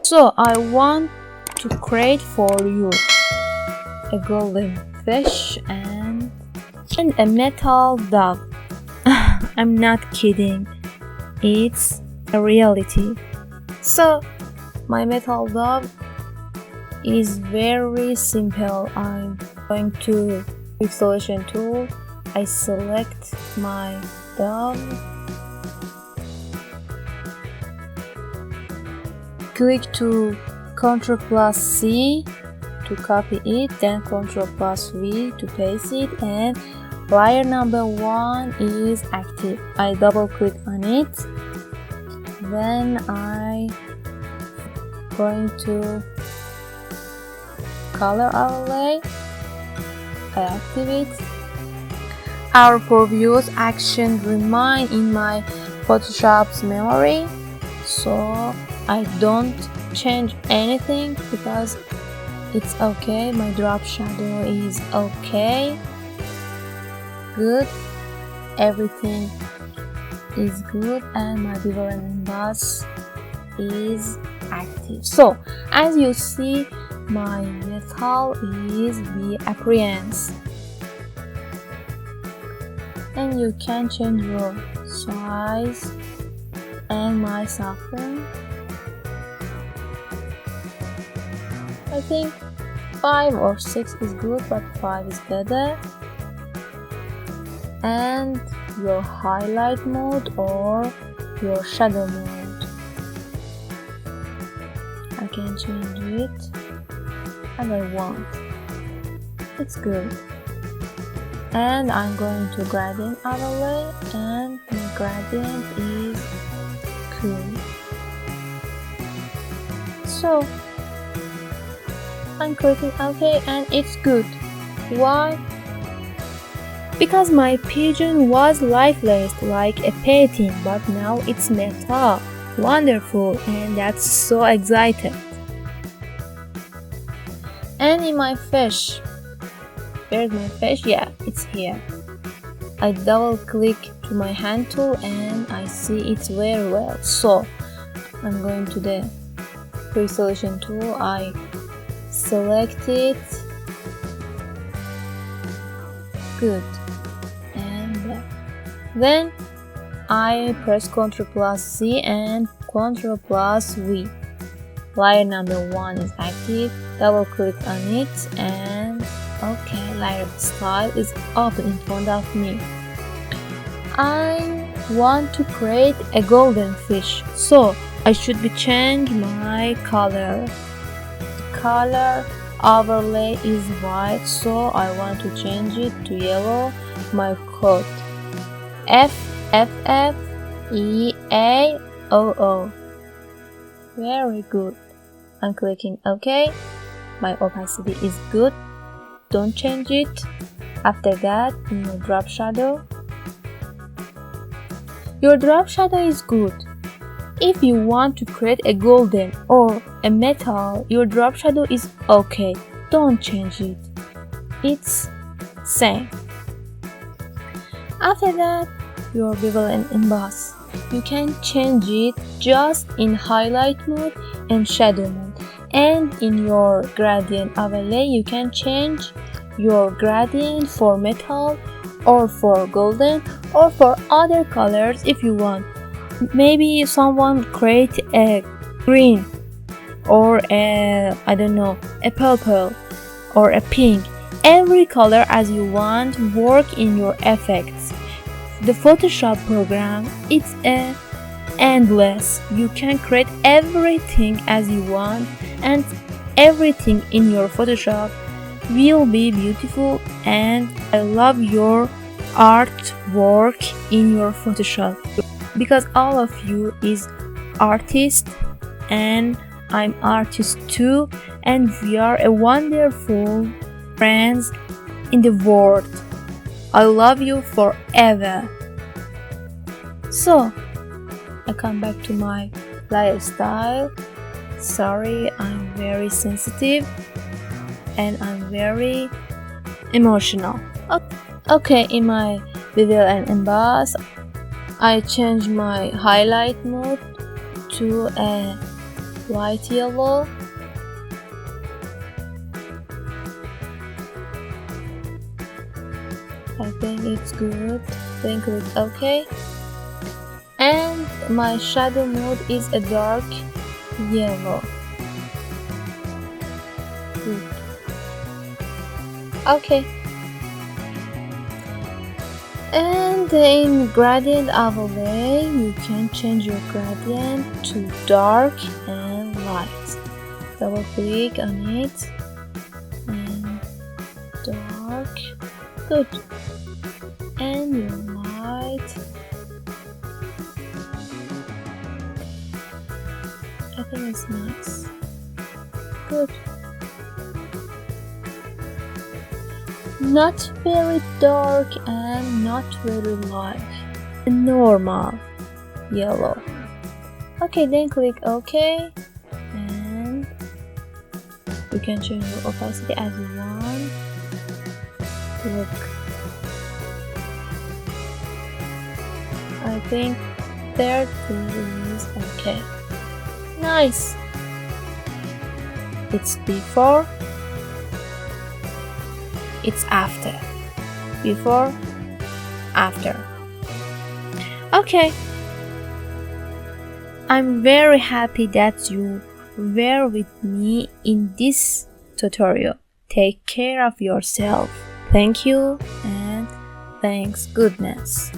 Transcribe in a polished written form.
So I want to create for you a golden fish and a metal dove. I'm not kidding, it's a reality. So my metal dove is very simple. I'm going to quick selection tool. I select my dove, click to Ctrl+C to copy it, then Ctrl+V to paste it, and layer number 1 is active. I double click on it, then I going to color overlay. I activate. Our previous action remain in my Photoshop's memory, so I don't change anything because it's okay. My drop shadow is okay, good, everything is good, and my bevel and emboss is active. So as you see, my metal is the appearance, and you can change your size and my saffron. I think 5 or 6 is good, but 5 is better. And your highlight mode or your shadow mode, I can change it as I want. It's good. And I'm going to gradient overlay, and my gradient is cool. So I'm clicking OK, and it's good. Why? Because my pigeon was lifeless like a painting, but now it's metal. Wonderful, and that's so excited. And in my fish, where's my fish? Yeah, it's here. I double click to my hand tool and I see it's very well. So I'm going to the quick selection tool. I select it. Good. And then I press Ctrl+C and Ctrl+V. Layer number 1 is active. Double click on it, and okay, layer style is open in front of me. I want to create a golden fish, so I should be change my color. Color overlay is white, so I want to change it to yellow. My code FFFEAOO. Very good. I'm clicking OK. My opacity is good. Don't change it. After that, in your drop shadow, your drop shadow is good. If you want to create a golden or a metal, your drop shadow is okay. Don't change it. It's same. After that, your bevel and emboss. You can change it just in highlight mode and shadow mode. And in your gradient overlay, you can change your gradient for metal or for golden or for other colors if you want. Maybe someone create a green or a, I don't know, a purple or a pink. Every color as you want work in your effects. The Photoshop program, it's endless. You can create everything as you want, and everything in your Photoshop will be beautiful. And I love your artwork in your Photoshop because all of you is artist and I'm artist too, and we are a wonderful friends in the world. I love you forever. So I come back to my lifestyle. Sorry, I'm very sensitive and I'm very emotional. Okay, in my bevel and emboss, I change my highlight mode to a light yellow. I think it's good. Then click OK. And my shadow mode is a dark yellow. Good. Okay. And in gradient overlay, you can change your gradient to dark and light. Double click on it and dark. Good. And your light. I think it's nice. Good. Not very dark and not very light. Normal yellow. Okay, then click OK. And you can change your opacity as you want. Look. I think 30 is okay. Nice. It's before. It's after. Before, after. Okay. I'm very happy that you were with me in this tutorial. Take care of yourself. Thank you and thanks goodness.